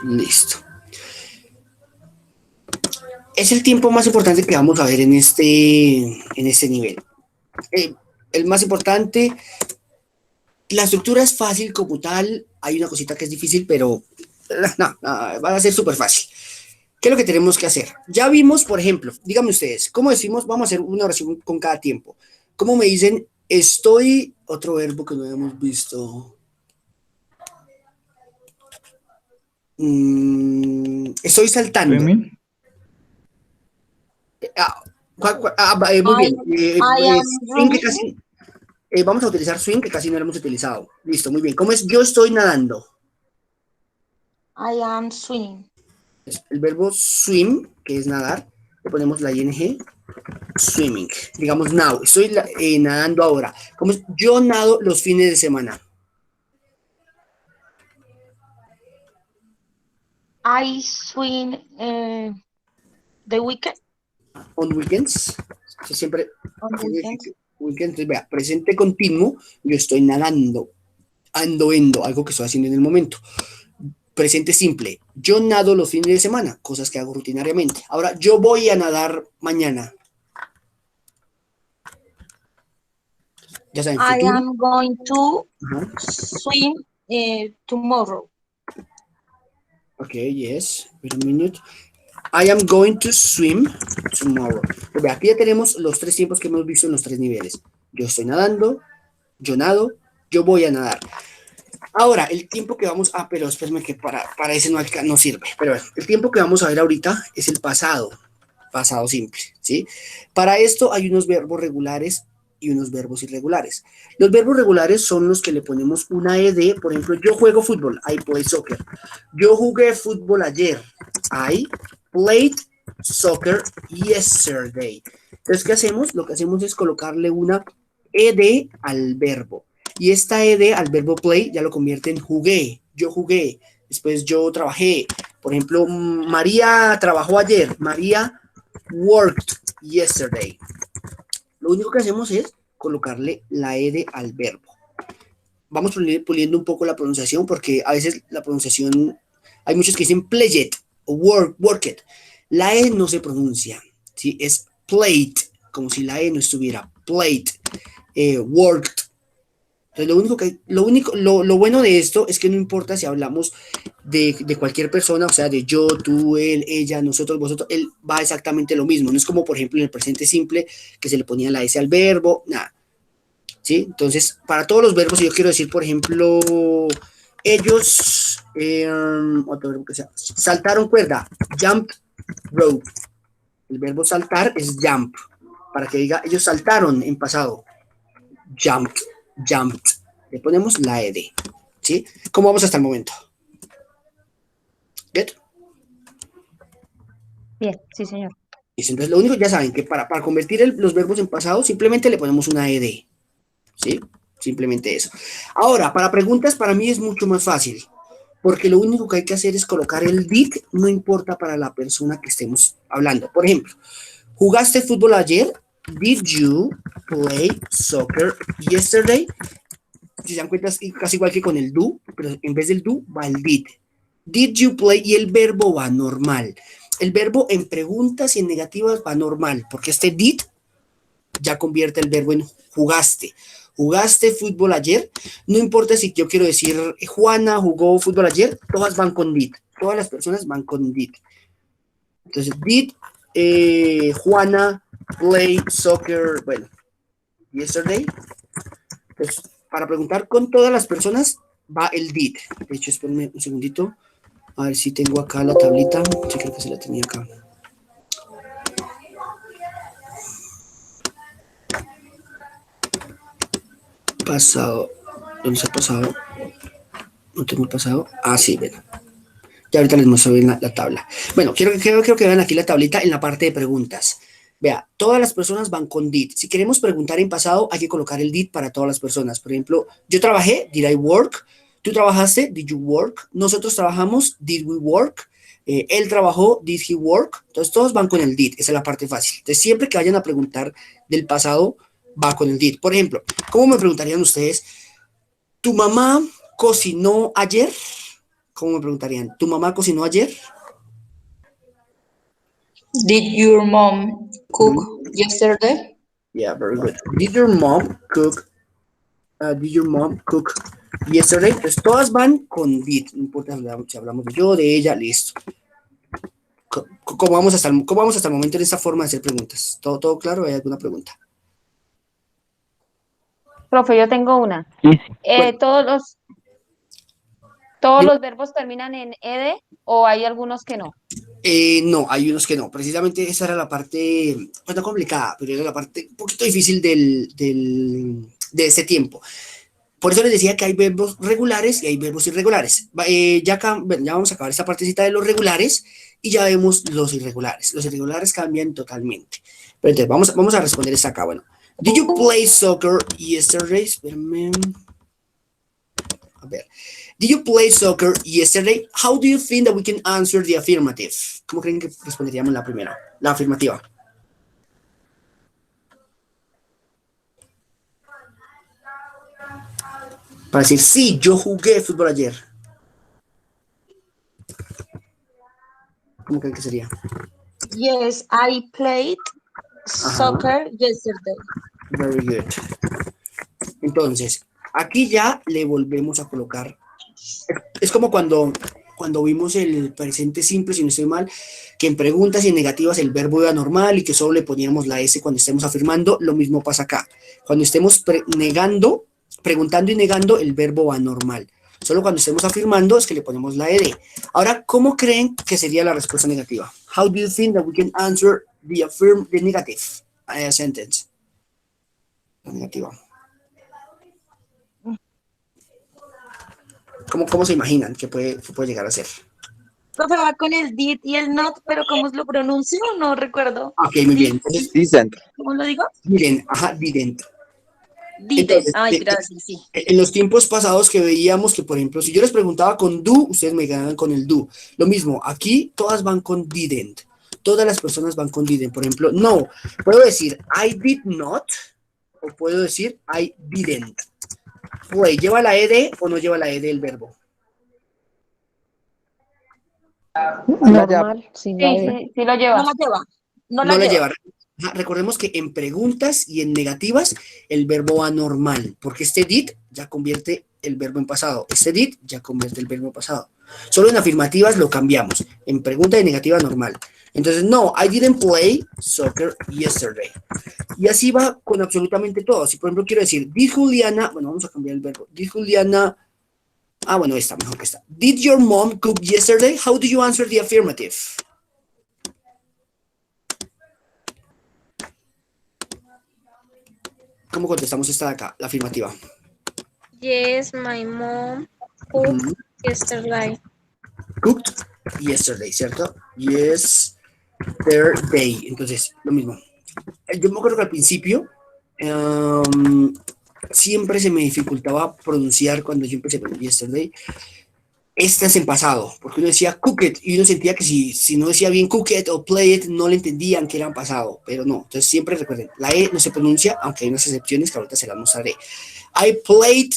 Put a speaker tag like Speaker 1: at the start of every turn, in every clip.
Speaker 1: Listo. Es el tiempo más importante que vamos a ver en este nivel. El más importante, la estructura es fácil como tal, hay una cosita que es difícil, pero no, va a ser súper fácil. ¿Qué es lo que tenemos que hacer? Ya vimos, por ejemplo, díganme ustedes, ¿cómo decimos? Vamos a hacer una oración con cada tiempo. ¿Cómo me dicen? Estoy, otro verbo que no hemos visto. Estoy saltando.
Speaker 2: Swimming.
Speaker 1: Ah, muy bien.
Speaker 3: I am
Speaker 1: Swing que
Speaker 3: running.
Speaker 1: casi, vamos a utilizar swing que casi no lo hemos utilizado. Listo, muy bien. ¿Cómo es? Yo estoy nadando.
Speaker 3: I am swimming.
Speaker 1: El verbo swim, que es nadar, le ponemos la ing, swimming. Digamos now, estoy nadando ahora. ¿Cómo es? Yo nado los fines de semana.
Speaker 3: I swim the weekend.
Speaker 1: On weekends. Siempre.
Speaker 3: On weekends.
Speaker 1: Weekends, vea, presente continuo, yo estoy nadando, ando, algo que estoy haciendo en el momento. Presente simple, yo nado los fines de semana, cosas que hago rutinariamente. Ahora, yo voy a nadar mañana. Ya saben,
Speaker 3: I
Speaker 1: futuro.
Speaker 3: am going to swim tomorrow.
Speaker 1: Okay, yes. Wait a minute. I am going to swim tomorrow. Pues aquí ya tenemos los tres tiempos que hemos visto en los tres niveles. Yo estoy nadando, yo nado, yo voy a nadar. Ahora, el tiempo que vamos a... pero espérame que para ese no sirve. Pero bueno, el tiempo que vamos a ver ahorita es el pasado simple, ¿sí? Para esto hay unos verbos regulares y unos verbos irregulares. Los verbos regulares son los que le ponemos una ed, por ejemplo, yo juego fútbol, I play soccer. Yo jugué fútbol ayer, I played soccer yesterday. Entonces, ¿qué hacemos? Lo que hacemos es colocarle una ed al verbo. Y esta ed al verbo play ya lo convierte en jugué, yo jugué, después yo trabajé. Por ejemplo, María trabajó ayer, María worked yesterday. Lo único que hacemos es colocarle la ed al verbo. Vamos puliendo un poco la pronunciación porque a veces la pronunciación, hay muchos que dicen play it o work it. La e no se pronuncia, ¿sí? Es played, como si la e no estuviera. Played, worked. Entonces, lo bueno de esto es que no importa si hablamos de cualquier persona, o sea, de yo, tú, él, ella, nosotros, vosotros, él va exactamente lo mismo. No es como, por ejemplo, en el presente simple, que se le ponía la S al verbo, nada. ¿Sí? Entonces, para todos los verbos, si yo quiero decir, por ejemplo, ellos, otro verbo que sea, saltaron cuerda, jump rope. El verbo saltar es jump, para que diga, ellos saltaron en pasado, jumped. Le ponemos la ed, ¿sí? ¿Cómo vamos hasta el momento? ¿Good?
Speaker 4: Bien, sí, señor.
Speaker 1: Entonces, lo único, ya saben, que para convertir los verbos en pasado, simplemente le ponemos una ed, ¿sí? Simplemente eso. Ahora, para preguntas, para mí es mucho más fácil, porque lo único que hay que hacer es colocar el did, no importa para la persona que estemos hablando. Por ejemplo, ¿jugaste fútbol ayer? Did you play soccer yesterday? Si se dan cuenta, es casi igual que con el do, pero en vez del do va el did. Did you play? Y el verbo va normal. El verbo en preguntas y en negativas va normal, porque este did ya convierte el verbo en jugaste. ¿Jugaste fútbol ayer? No importa si yo quiero decir Juana jugó fútbol ayer, todas van con did. Todas las personas van con did. Entonces, did Juana play soccer, bueno, yesterday. Entonces, para preguntar con todas las personas va el did. De hecho, espérenme un segundito. A ver si tengo acá la tablita. Sí, creo que se la tenía acá. Pasado. ¿Dónde está el pasado? No tengo el pasado. Ah, sí, ven. Ya ahorita les muestro bien la tabla. Bueno, quiero que vean aquí la tablita en la parte de preguntas. Vea, todas las personas van con did. Si queremos preguntar en pasado, hay que colocar el did para todas las personas. Por ejemplo, yo trabajé, did I work? Tú trabajaste, did you work? Nosotros trabajamos, did we work? Él trabajó, did he work? Entonces todos van con el did, esa es la parte fácil. Entonces siempre que vayan a preguntar del pasado, va con el did. Por ejemplo, ¿cómo me preguntarían ustedes? ¿Tu mamá cocinó ayer? ¿Cómo me preguntarían? ¿Tu mamá cocinó ayer?
Speaker 2: Did your mom cook yesterday?
Speaker 1: Yeah, very good. Did your mom cook? Did your mom cook yesterday? Pues todas van con did. No importa si hablamos de yo, de ella, listo. ¿Cómo vamos hasta el momento en esta forma de hacer preguntas? ¿Todo claro? ¿Hay alguna pregunta?
Speaker 4: Profe, yo tengo una.
Speaker 5: Sí,
Speaker 1: Bueno.
Speaker 4: ¿Todos los verbos terminan en ed o hay algunos que no?
Speaker 1: No, hay unos que no. Precisamente esa era la parte, pues no complicada, pero era la parte un poquito difícil de este tiempo. Por eso les decía que hay verbos regulares y hay verbos irregulares. Ya vamos a acabar esta partecita de los regulares y ya vemos los irregulares. Los irregulares cambian totalmente. Pero entonces vamos a responder esta acá. Bueno, did you play soccer yesterday? Espérame. A ver. Did you play soccer yesterday? How do you think that we can answer the affirmative? ¿Cómo creen que responderíamos la primera? La afirmativa. Para decir, sí, yo jugué fútbol ayer. ¿Cómo creen que sería?
Speaker 3: Yes, I played soccer yesterday.
Speaker 1: Very good. Entonces, aquí ya le volvemos a colocar. Es como cuando vimos el presente simple, si no estoy mal, que en preguntas y en negativas el verbo iba normal y que solo le poníamos la S cuando estemos afirmando. Lo mismo pasa acá. Cuando estemos preguntando y negando, el verbo va normal. Solo cuando estemos afirmando es que le ponemos la ed. Ahora, ¿cómo creen que sería la respuesta negativa? How do you think that we can answer the negative sentence? La negativa. ¿Cómo se imaginan que puede llegar a ser?
Speaker 3: Profe, va con el did y el not, pero ¿cómo lo pronuncio? No recuerdo.
Speaker 1: Ok, muy bien. Entonces,
Speaker 5: didn't.
Speaker 3: ¿Cómo lo digo?
Speaker 1: miren, didn't.
Speaker 3: Didn't.
Speaker 1: Entonces,
Speaker 3: Ay, gracias, sí.
Speaker 1: En los tiempos pasados que veíamos que, por ejemplo, si yo les preguntaba con do, ustedes me ganaban con el do. Lo mismo, aquí todas van con didn't. Todas las personas van con didn't. Por ejemplo, no, puedo decir I did not o puedo decir I didn't. Play, ¿lleva la ed o no lleva la ed el verbo?
Speaker 4: Normal, sin la ed. Sí lo lleva.
Speaker 3: No la lleva. No
Speaker 1: No
Speaker 3: la
Speaker 1: la
Speaker 3: lleva.
Speaker 1: lleva. Recordemos que en preguntas y en negativas el verbo va normal, porque este did ya convierte el verbo en pasado. Este did ya convierte el verbo en pasado. Solo en afirmativas lo cambiamos. En pregunta y negativa normal. Entonces, no, I didn't play soccer yesterday. Y así va con absolutamente todo. Si por ejemplo quiero decir, did Juliana, bueno, vamos a cambiar el verbo. Did Juliana, bueno, esta, mejor que esta. Did your mom cook yesterday? How do you answer the affirmative? ¿Cómo contestamos esta de acá, la afirmativa?
Speaker 6: Yes, my mom cooked yesterday.
Speaker 1: Cooked yesterday, ¿cierto? Yesterday. Entonces, lo mismo. Yo me acuerdo que al principio siempre se me dificultaba pronunciar cuando yo empecé con yesterday. Esta es en pasado, porque uno decía cooked y uno sentía que si no decía bien cooked o play it, no le entendían que era en pasado, pero no. Entonces siempre recuerden, la E no se pronuncia, aunque hay unas excepciones que ahorita se las mostraré. I played,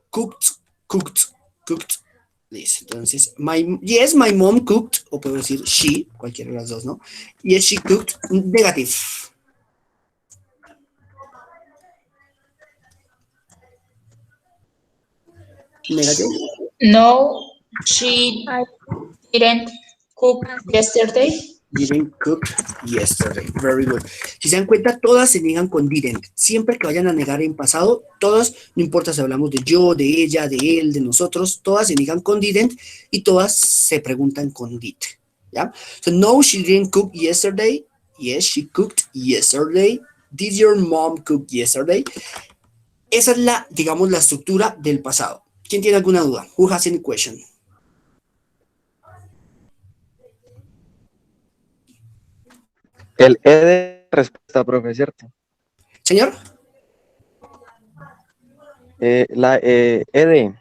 Speaker 1: cooked. Listo. Entonces, yes, my mom cooked, o puedo decir she, cualquiera de las dos, ¿no? Yes, she cooked, negative. Negative.
Speaker 2: No, she didn't cook yesterday.
Speaker 1: Didn't cook yesterday. Very good. Si se dan cuenta, todas se niegan con didn't. Siempre que vayan a negar en pasado, todas, no importa si hablamos de yo, de ella, de él, de nosotros, todas se niegan con didn't y todas se preguntan con did. ¿Ya? So, no, she didn't cook yesterday. Yes, she cooked yesterday. Did your mom cook yesterday? Esa es digamos, la estructura del pasado. ¿Quién tiene alguna duda? Who has any question?
Speaker 5: El E de respuesta, profe, ¿cierto?
Speaker 1: ¿Señor?
Speaker 5: La E de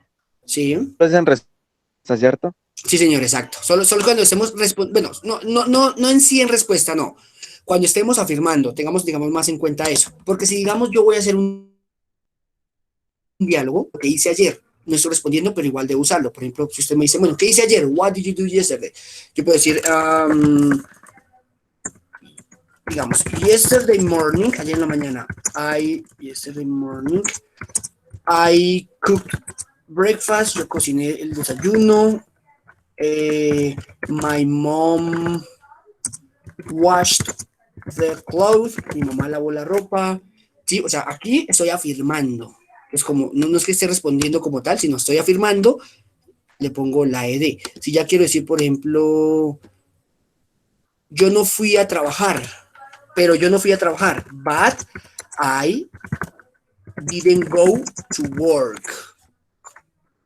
Speaker 1: Sí.
Speaker 5: es en respuesta, ¿cierto?
Speaker 1: Sí, señor, exacto. Solo cuando estemos bueno, no en sí en respuesta, no. Cuando estemos afirmando, tengamos, digamos, más en cuenta eso. Porque si, digamos, yo voy a hacer un diálogo, lo que hice ayer, no estoy respondiendo, pero igual debo usarlo. Por ejemplo, si usted me dice, bueno, ¿qué hice ayer? What did you do yesterday? Yo puedo decir, digamos, yesterday morning, ayer en la mañana, yesterday morning, I cooked breakfast, yo cociné el desayuno, my mom washed the clothes, mi mamá lavó la ropa, sí, o sea, aquí estoy afirmando, es como, no es que esté respondiendo como tal, sino estoy afirmando, le pongo la ed. Si ya quiero decir, por ejemplo, yo no fui a trabajar, but I didn't go to work.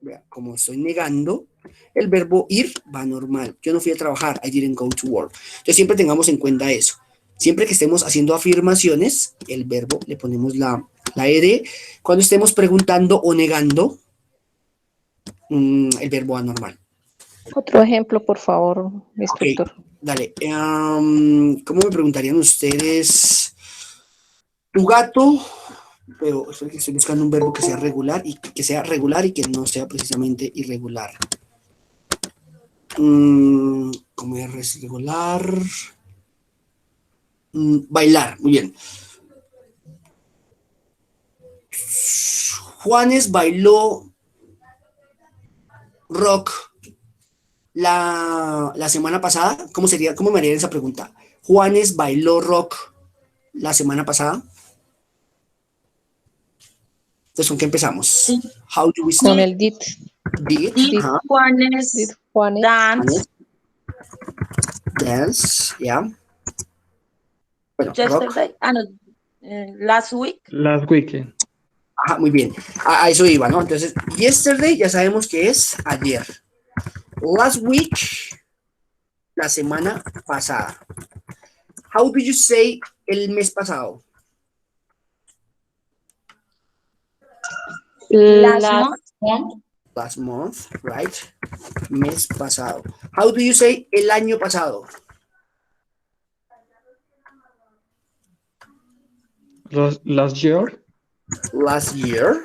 Speaker 1: Vea, como estoy negando, el verbo ir va normal. Yo no fui a trabajar, I didn't go to work. Entonces siempre tengamos en cuenta eso. Siempre que estemos haciendo afirmaciones, el verbo le ponemos la ed. Cuando estemos preguntando o negando, el verbo va normal.
Speaker 7: Otro ejemplo, por favor, instructor.
Speaker 1: Okay, dale. ¿Cómo me preguntarían ustedes? Tu gato, pero estoy buscando un verbo que sea regular y que no sea precisamente irregular. ¿Cómo es regular? Bailar, muy bien. Juanes bailó rock la semana pasada. ¿Cómo me harían esa pregunta? Juanes bailó rock la semana pasada. Entonces, ¿con qué empezamos?
Speaker 3: Sí.
Speaker 1: How do we
Speaker 7: Con
Speaker 1: start?
Speaker 7: el did.
Speaker 1: Did,
Speaker 3: Did Juanes
Speaker 7: Did Juanes
Speaker 3: dance
Speaker 1: dance, yeah. Bueno, rock.
Speaker 3: yesterday? No, last week.
Speaker 8: Last weekend.
Speaker 1: Ajá, muy bien. A eso iba, ¿no? Entonces, yesterday ya sabemos que es ayer. Last week, la semana pasada. How do you say el mes pasado?
Speaker 3: Last month.
Speaker 1: Last month, right? Mes pasado. How do you say el año pasado?
Speaker 8: Last year.
Speaker 1: Last year,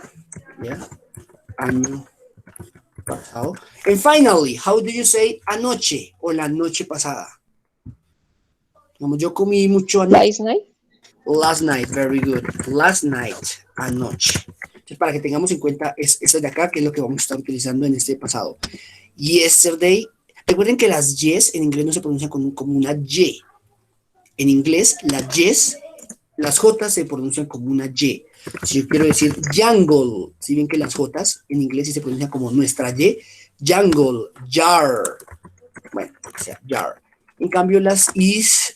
Speaker 1: yeah. Año pasado. And finally, how do you say anoche o la noche pasada? Como yo comí mucho anoche.
Speaker 7: last night.
Speaker 1: Last night, very good. Last night, anoche. Entonces, para que tengamos en cuenta esto de acá, que es lo que vamos a estar utilizando en este pasado. Yesterday. Recuerden que las yes en inglés no se pronuncian como una y. En inglés, las yes, las j se pronuncian como una y. Si yo quiero decir jungle, si bien que las j en inglés sí se pronuncian como nuestra y, jungle, jar. Bueno, o sea, jar. En cambio, las y se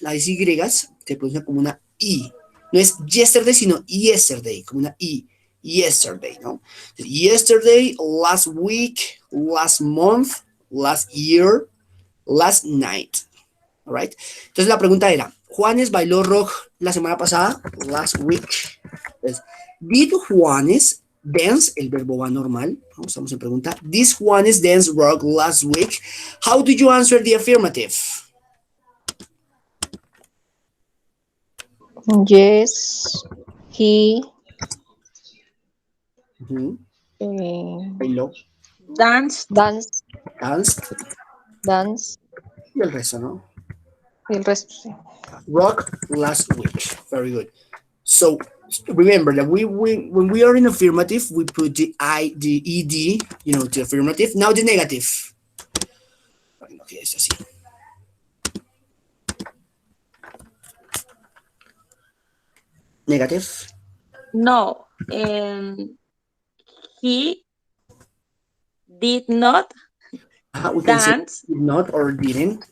Speaker 1: pronuncian como una i. No es yesterday, sino yesterday, como una i. Yesterday, ¿no? Yesterday, last week, last month, last year, last night. All right? Entonces la pregunta era, ¿Juanes bailó rock la semana pasada? Last week. Entonces, did Juanes dance? El verbo va normal. ¿No? Estamos en pregunta. Did Juanes dance rock last week? How did you answer the affirmative?
Speaker 7: Yes, he
Speaker 1: Bailó.
Speaker 3: Dance.
Speaker 7: danced
Speaker 1: Y el resto, ¿no?
Speaker 7: y el resto, sí.
Speaker 1: Rock last week. Very good. So remember that when we are in affirmative, we put the ed, to affirmative. Now the negative. Okay, es así. Negative.
Speaker 3: No. He did not
Speaker 1: We can say
Speaker 3: dance
Speaker 1: did not or didn't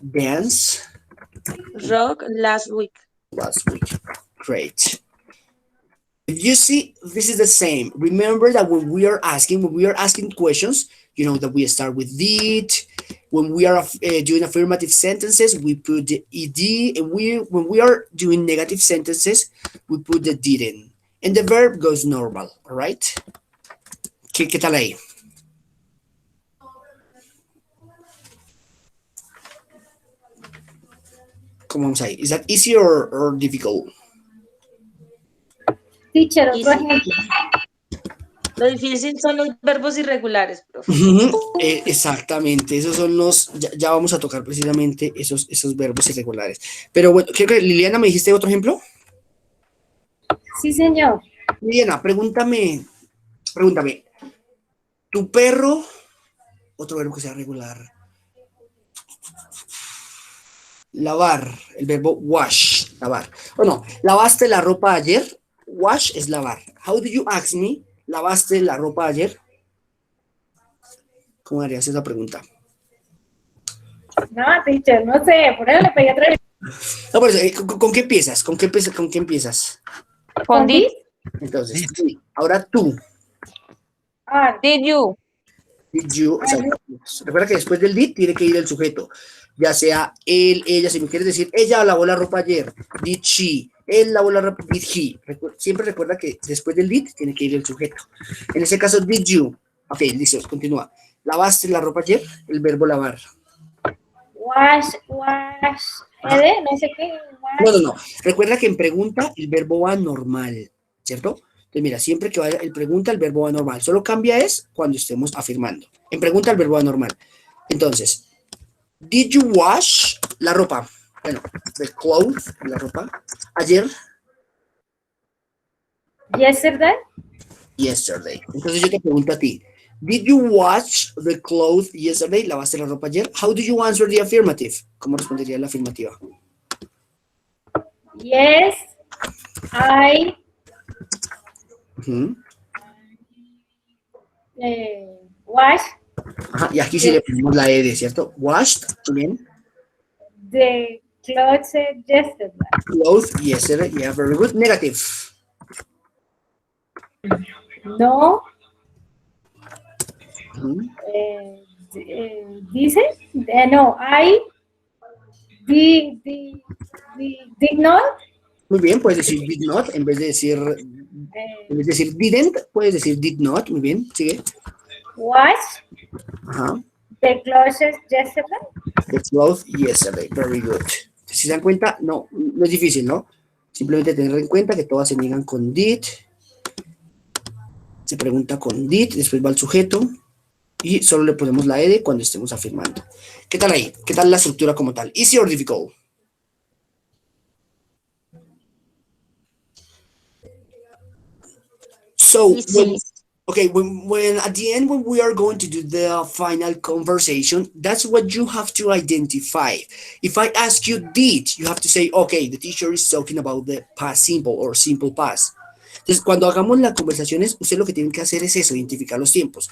Speaker 1: dance
Speaker 3: rock last week.
Speaker 1: last week. Great. If you see, this is the same. Remember that when we are asking questions, that we start with did. When we are doing affirmative sentences, we put the ed. And when we are doing negative sentences, we put the didn't. And the verb goes normal, all right? ¿Qué tal ahí? ¿Cómo vamos ahí? Is that easy or difficult?
Speaker 9: Teacher, otro
Speaker 3: Easy.
Speaker 9: ejemplo.
Speaker 3: Lo difícil son los verbos irregulares, profe.
Speaker 1: Exactamente, esos son ya vamos a tocar precisamente esos verbos irregulares. Pero bueno, creo que Liliana, ¿me dijiste otro ejemplo?
Speaker 6: Sí, señor.
Speaker 1: Liliana, pregúntame, ¿tu perro, otro verbo que sea regular? Lavar, el verbo wash, lavar. Bueno, ¿lavaste la ropa ayer? Wash es lavar. How did you ask me? ¿Lavaste la ropa ayer? ¿Cómo harías esa pregunta?
Speaker 6: No, teacher, no sé, por eso le pedí otra vez.
Speaker 1: No, por eso, ¿con qué empiezas? ¿Con qué empiezas?
Speaker 4: Con did,
Speaker 1: Entonces, sí, ahora tú.
Speaker 6: Ah,
Speaker 4: did you.
Speaker 1: Did you, o sea, recuerda que después del did tiene que ir el sujeto, ya sea él, ella, si me quieres decir, ella lavó la ropa ayer, did she, él lavó la ropa, did he. Siempre recuerda que después del did tiene que ir el sujeto. En ese caso, did you. Ok, listo, continúa. ¿Lavaste la ropa ayer? El verbo lavar.
Speaker 6: wash, no sé qué, wash.
Speaker 1: No. Recuerda que en pregunta el verbo va normal, ¿cierto? Entonces, mira, siempre que vaya el pregunta, el verbo va normal. Solo cambia es cuando estemos afirmando. En pregunta, el verbo va normal. Entonces, did you wash la ropa? Bueno, the clothes, la ropa. Ayer,
Speaker 6: Yesterday,
Speaker 1: yesterday. Entonces yo te pregunto a ti, did you wash the clothes yesterday? ¿Lavaste la ropa ayer? How do you answer the affirmative? ¿Cómo respondería la afirmativa?
Speaker 6: yes, I
Speaker 1: Ujú.
Speaker 6: wash
Speaker 1: Ajá, y aquí sí le ponemos la ed, ¿cierto? Washed, muy bien.
Speaker 6: the clothes yesterday.
Speaker 1: Clothes yesterday, yeah, very good. Negative.
Speaker 6: No,
Speaker 1: Ujú.
Speaker 6: dice, no, I did not
Speaker 1: Muy bien, puedes decir did not en vez de decir didn't, puedes decir did not, muy bien, sigue.
Speaker 6: wash
Speaker 1: Ajá.
Speaker 6: the clothes yesterday.
Speaker 1: The clothes yesterday, very good. Si se dan cuenta, no es difícil, ¿no? Simplemente tener en cuenta que todas se niegan con did, se pregunta con did, después va el sujeto y solo le ponemos la ed cuando estemos afirmando. ¿Qué tal ahí? ¿Qué tal la estructura como tal? Easy or difficult? So, when at the end, when we are going to do the final conversation, that's what you have to identify. If I ask you did, you have to say, okay, the teacher is talking about the past simple or simple past. Entonces, cuando hagamos las conversaciones, usted lo que tienen que hacer es eso, identificar los tiempos.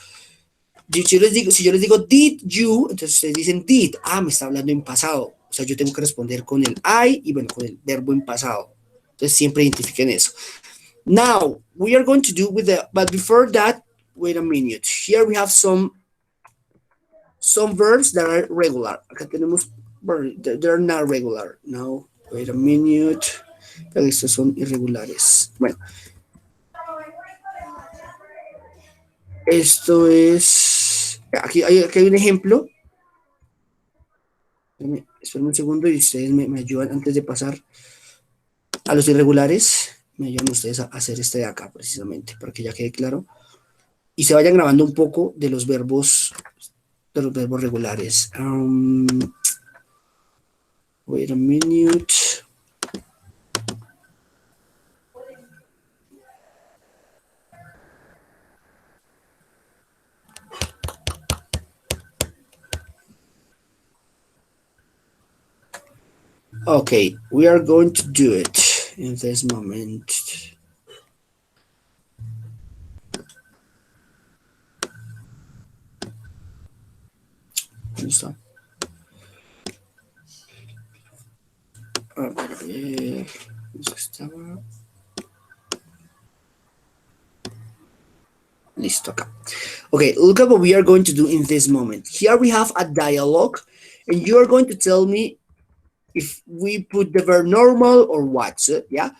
Speaker 1: Si yo les digo did you, entonces ustedes dicen did, me está hablando en pasado. O sea, yo tengo que responder con el I y bueno, con el verbo en pasado. Entonces, siempre identifiquen eso. Now, we are going to do but before that, wait a minute. Here we have some verbs that are regular. Acá tenemos, they're not regular. Now, wait a minute. Pero estos son irregulares. Bueno. Esto es, aquí hay un ejemplo. Esperen un segundo y ustedes me ayudan antes de pasar a los irregulares. Me ayudan ustedes a hacer este de acá precisamente, para que ya quede claro. Y se vayan grabando un poco de los verbos regulares. Wait a minute. Okay, we are going to do it in this moment. Listo. A ver, estaba. Listo acá. Okay, look at what we are going to do in this moment. Here we have a dialogue, and you are going to tell me if we put the verb normal or what, yeah?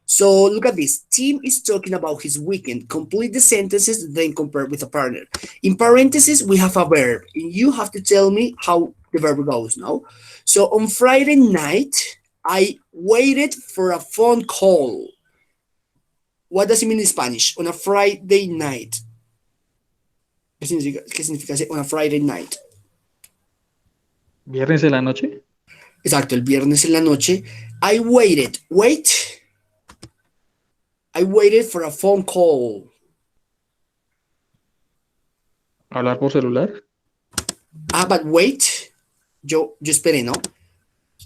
Speaker 1: So look at this. Tim is talking about his weekend. Complete the sentences, then compare with a partner. In parentheses, we have a verb, and you have to tell me how the verb goes, no? So on Friday night, I waited for a phone call. What does it mean in Spanish? On a Friday night. ¿Qué significa ese? On a Friday night.
Speaker 8: ¿Viernes en la noche?
Speaker 1: Exacto, el viernes en la noche. I waited. Wait. I waited for a phone call.
Speaker 8: ¿Hablar por celular?
Speaker 1: Ah, but wait. Yo esperé, ¿no?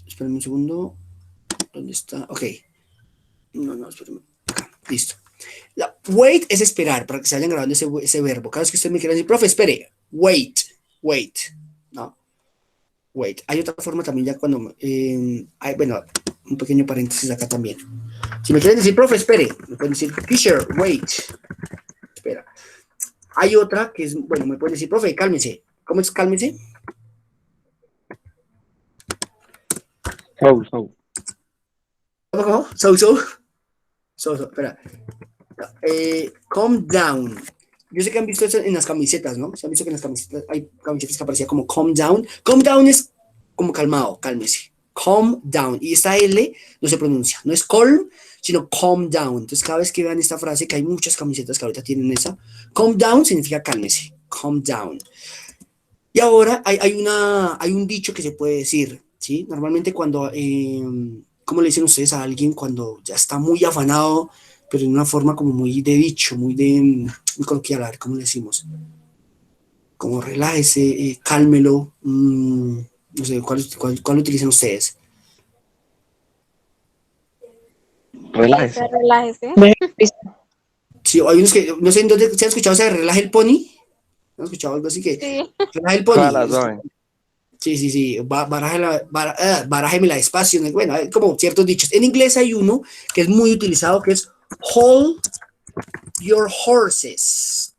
Speaker 1: Espérame un segundo. ¿Dónde está? Ok. No, espérame. Acá, listo. Wait es esperar, para que se vayan grabando ese verbo. Cada vez que usted me quiera decir, profe, espere. Wait. ¿No? Wait. Hay otra forma también ya cuando... bueno, un pequeño paréntesis acá también. Si me quieren decir, profe, espere. Me pueden decir, teacher, wait. Espera. Hay otra que es, bueno, me pueden decir, profe, cálmese. ¿Cómo es cálmese?
Speaker 5: So.
Speaker 1: ¿Cómo? Espera. Calm down. Yo sé que han visto eso en las camisetas, ¿no? Se han visto que en las camisetas hay camisetas que aparecía como calm down. Calm down es como calmado, cálmese. Calm down. Y esta L no se pronuncia. No es calm, sino calm down. Entonces, cada vez que vean esta frase, que hay muchas camisetas que ahorita tienen esa, calm down significa cálmese. Calm down. Y ahora hay un dicho que se puede decir, ¿sí? Normalmente cuando, ¿cómo le dicen ustedes a alguien cuando ya está muy afanado, pero en una forma como muy de dicho, muy coloquial? A ver, ¿cómo le decimos? Como relájese, cálmelo, no sé, ¿cuál utilizan ustedes?
Speaker 5: Relájese.
Speaker 3: Relájese.
Speaker 1: Sí, hay unos que, no sé en dónde se ha escuchado, o sea, relaje el pony. ¿Han escuchado algo así que
Speaker 3: Sí.
Speaker 1: relaje el pony?
Speaker 5: Suave, suave.
Speaker 1: Sí, barájemela despacio. Bueno, hay como ciertos dichos. En inglés hay uno que es muy utilizado, que es hold your horses.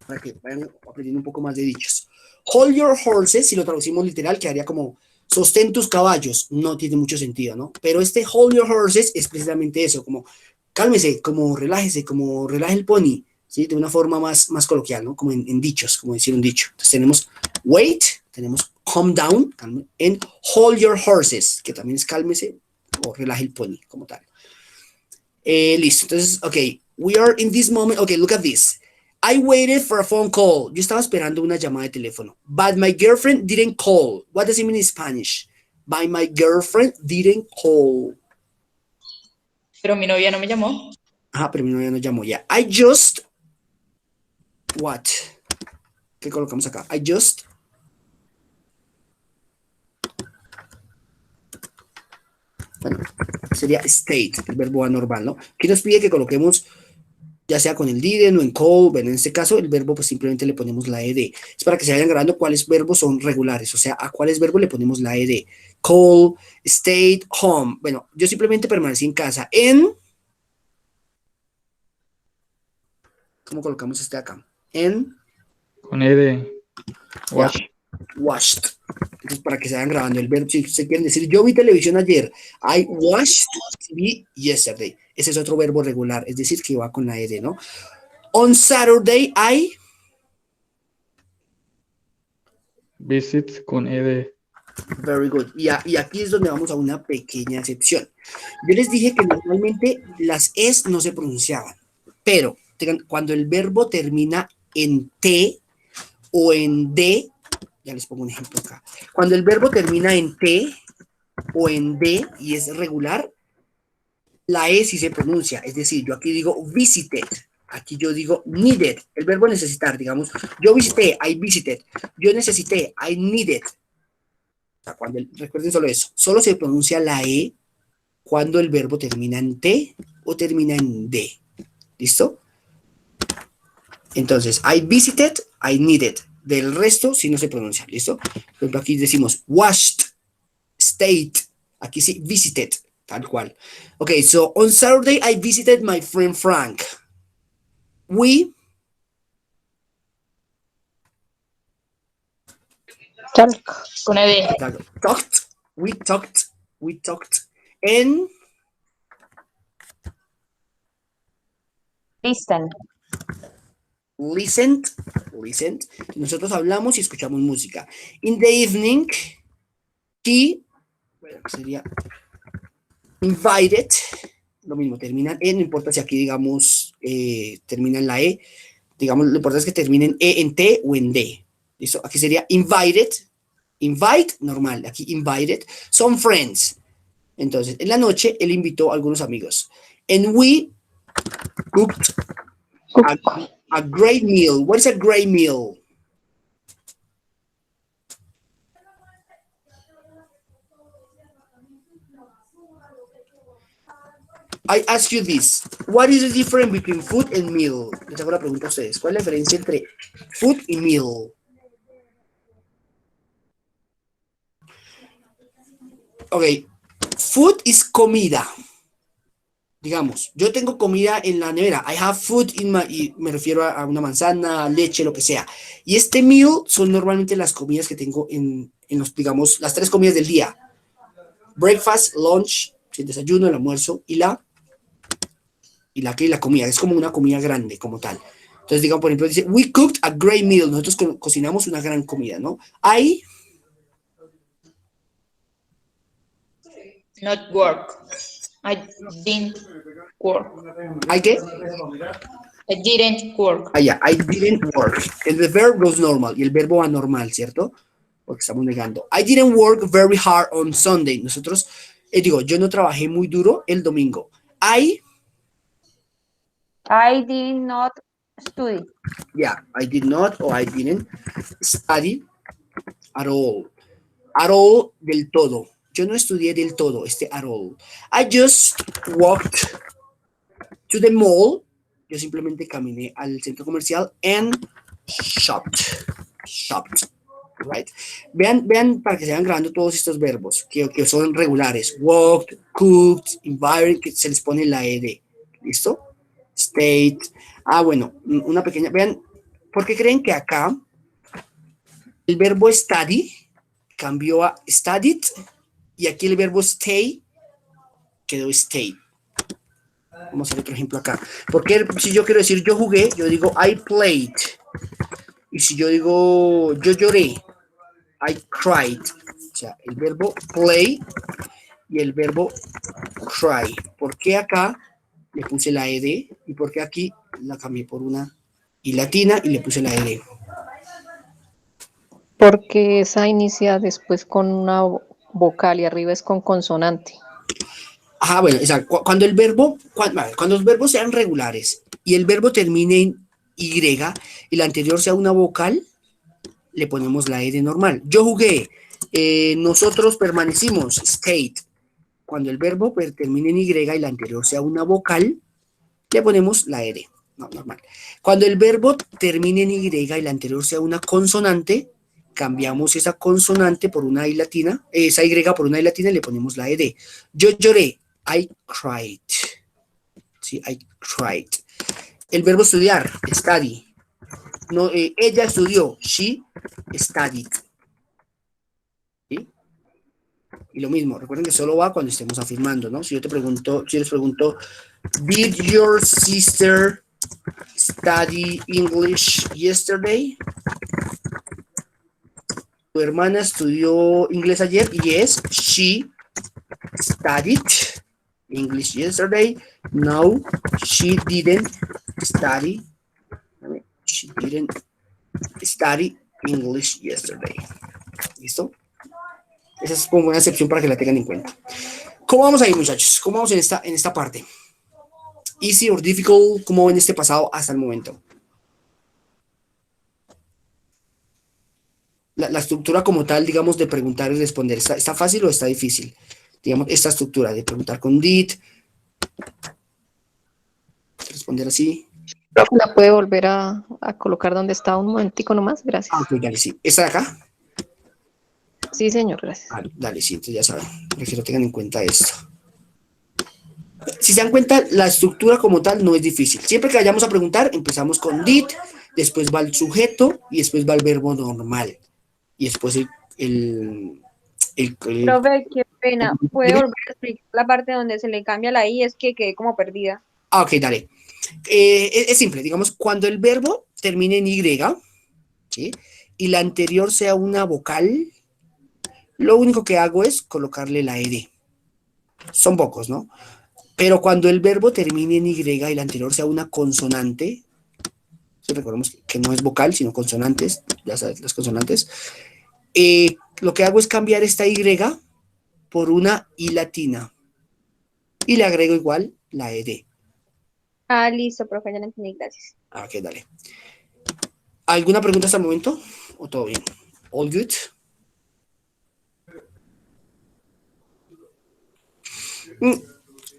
Speaker 1: Para que vayan aprendiendo un poco más de dichos. Hold your horses, si lo traducimos literal, quedaría como sostén tus caballos. No tiene mucho sentido, ¿no? Pero este hold your horses es precisamente eso, como cálmese, como relájese, como relaje el pony, ¿sí? De una forma más coloquial, ¿no? Como en dichos, como decir un dicho. Entonces tenemos wait, tenemos calm down, and hold your horses, que también es cálmese o relaje el pony, como tal. Listo, entonces, ok, we are in this moment, ok, look at this. I waited for a phone call. Yo estaba esperando una llamada de teléfono. But my girlfriend didn't call. What does it mean in Spanish? By my girlfriend didn't call.
Speaker 2: Pero mi novia no me llamó.
Speaker 1: Ajá, pero mi novia no llamó ya. I just... What? ¿Qué colocamos acá? I just... Bueno, sería state, el verbo anormal, ¿no? ¿Qué nos pide que coloquemos, ya sea con el didn't o en call? Bueno, en este caso, el verbo, pues simplemente le ponemos la ed. Es para que se vayan grabando cuáles verbos son regulares, o sea, a cuáles verbos le ponemos la ed. Call, stayed, home. Bueno, yo simplemente permanecí en casa. En... ¿Cómo colocamos este acá? En...
Speaker 8: Con E de watch.
Speaker 1: Watched. Entonces, para que se vayan grabando el verbo, si se quieren decir, yo vi televisión ayer. I watched TV yesterday. Ese es otro verbo regular, es decir, que va con la ed, ¿no? On Saturday, I...
Speaker 8: Visit con E de
Speaker 1: Very good. Y aquí es donde vamos a una pequeña excepción. Yo les dije que normalmente las es no se pronunciaban, pero cuando el verbo termina en T o en D, ya les pongo un ejemplo acá. Cuando el verbo termina en T o en D y es regular, la E sí se pronuncia. Es decir, yo aquí digo visited, aquí yo digo needed. El verbo necesitar, digamos, yo visité, I visited. Yo necesité, I needed. Recuerden solo eso. Solo se pronuncia la E cuando el verbo termina en T o termina en D. ¿Listo? Entonces, I visited, I needed. Del resto, sí no se pronuncia. ¿Listo? Por ejemplo, aquí decimos washed, stayed. Aquí sí, visited. Tal cual. Ok, so on Saturday, I visited my friend Frank. We...
Speaker 7: Talk.
Speaker 2: Con E de
Speaker 1: We talked. And...
Speaker 4: Listen.
Speaker 1: listened. Nosotros hablamos y escuchamos música. In the evening, he, bueno, sería invited, lo mismo, termina en, no importa si aquí digamos termina en la E, Digamos, lo importante es que terminen en T o en D. ¿Listo? Aquí sería invited. Invite, normal. Aquí invited. Some friends. Entonces, en la noche, él invitó a algunos amigos. And we cooked a great meal. What is a great meal? I ask you this. What is the difference between food and meal? Les hago la pregunta a ustedes. ¿Cuál es la diferencia entre food y meal? Ok. Food is comida. Digamos, yo tengo comida en la nevera. I have food in my... Y me refiero a una manzana, leche, lo que sea. Y este meal son normalmente las comidas que tengo en los, digamos, las 3 comidas del día. Breakfast, lunch, el desayuno, el almuerzo y la comida. Es como una comida grande, como tal. Entonces, digamos, por ejemplo, dice, we cooked a great meal. Nosotros cocinamos una gran comida, ¿no? I
Speaker 2: Not work. I didn't work.
Speaker 1: ¿I qué?
Speaker 2: I didn't work.
Speaker 1: Ah, ya, I didn't work. El verb goes normal y el verbo va normal, ¿cierto? Porque estamos negando. I didn't work very hard on Sunday. Nosotros, yo no trabajé muy duro el domingo. I
Speaker 4: did not study.
Speaker 1: Yeah, I did not or I didn't study at all. At all, del todo. Yo no estudié del todo, at all. I just walked to the mall. Yo simplemente caminé al centro comercial and shopped. Right? Vean para que se vayan grabando todos estos verbos que son regulares. Walked, cooked, invited, que se les pone la ed. ¿Listo? State. Bueno, una pequeña. Vean, ¿por qué creen que acá el verbo study cambió a studied y aquí el verbo stay quedó stay? Vamos a hacer otro ejemplo acá. Porque si yo quiero decir yo jugué, yo digo I played. Y si yo digo yo lloré, I cried. O sea, el verbo play y el verbo cry. ¿Por qué acá le puse la ed y por qué aquí la cambié por una i latina y le puse la ed?
Speaker 7: Porque esa inicia después con una vocal y arriba es con consonante.
Speaker 1: Bueno, exacto. Cuando los verbos sean regulares y el verbo termine en y el anterior sea una vocal, le ponemos la ed normal. Yo jugué, nosotros permanecimos, stayed. Cuando el verbo termine en y y el anterior sea una vocal, le ponemos la ed, no, normal. Cuando el verbo termine en y y el anterior sea una consonante, cambiamos esa consonante por una i latina, esa y por una i latina y le ponemos la ed. Yo lloré, I cried. Sí, I cried. El verbo estudiar, study. No, ella estudió, she studied. ¿Sí? Y lo mismo, recuerden que solo va cuando estemos afirmando, ¿no? Si yo les pregunto, did your sister study English yesterday? ¿Tu hermana estudió inglés ayer? Yes, she studied English yesterday. No, she didn't study. She didn't study English yesterday. ¿Listo? Esa es como una excepción para que la tengan en cuenta. ¿Cómo vamos ahí, muchachos? ¿Cómo vamos en esta parte? Easy or difficult, ¿cómo ven este pasado hasta el momento? La estructura como tal, digamos, de preguntar y responder, ¿está fácil o está difícil? Digamos, esta estructura de preguntar con did, responder así.
Speaker 7: ¿La puede volver a colocar donde está un momentico nomás? Gracias.
Speaker 1: Ok, dale, sí. ¿Esta de acá?
Speaker 7: Sí, señor, gracias.
Speaker 1: Dale, sí, entonces ya saben. Prefiero tengan en cuenta esto. Si se dan cuenta, la estructura como tal no es difícil. Siempre que vayamos a preguntar, empezamos con did, después va el sujeto y después va el verbo normal. Y después el
Speaker 4: Profe, qué pena. ¿Puede volver a explicar la parte donde se le cambia la i? Es que quedé como perdida.
Speaker 1: Ok, dale. Es simple, digamos, cuando el verbo termine en y, ¿sí? Y la anterior sea una vocal, lo único que hago es colocarle la ed. Son pocos, ¿no? Pero cuando el verbo termine en y la anterior sea una consonante, Sí, recordemos que no es vocal, sino consonantes, ya sabes, las consonantes. Lo que hago es cambiar esta Y por una I latina. Y le agrego igual la ED.
Speaker 4: Ah, listo, profe, ya lo entendí, gracias.
Speaker 1: Ok, dale. ¿Alguna pregunta hasta el momento? ¿O todo bien? All good?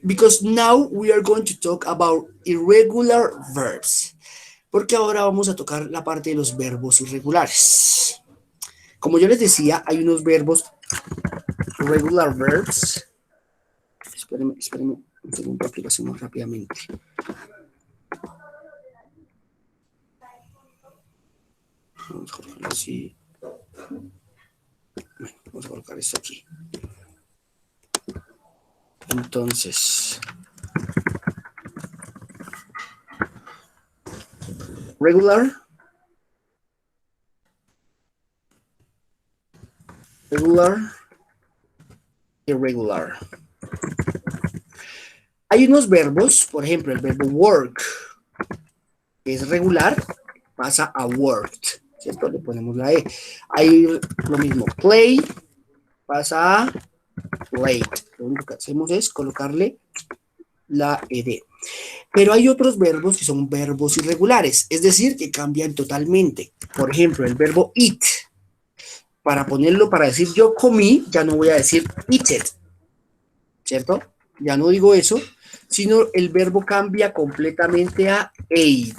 Speaker 1: Because now we are going to talk about irregular verbs. Porque ahora vamos a tocar la parte de los verbos irregulares. Como yo les decía, hay unos verbos, regular verbs. Espérenme un segundo, que lo hacemos rápidamente. Vamos a colocar así. Bueno, vamos a colocar esto aquí. Entonces, regular, irregular. Hay unos verbos, por ejemplo, el verbo work, que es regular, pasa a worked, ¿cierto? Le ponemos la E. Hay lo mismo, play, pasa a played. Lo único que hacemos es colocarle la ED. Pero hay otros verbos que son verbos irregulares, es decir, que cambian totalmente. Por ejemplo, el verbo eat. Para ponerlo, para decir yo comí, ya no voy a decir eated, ¿cierto? Ya no digo eso, sino el verbo cambia completamente a ate.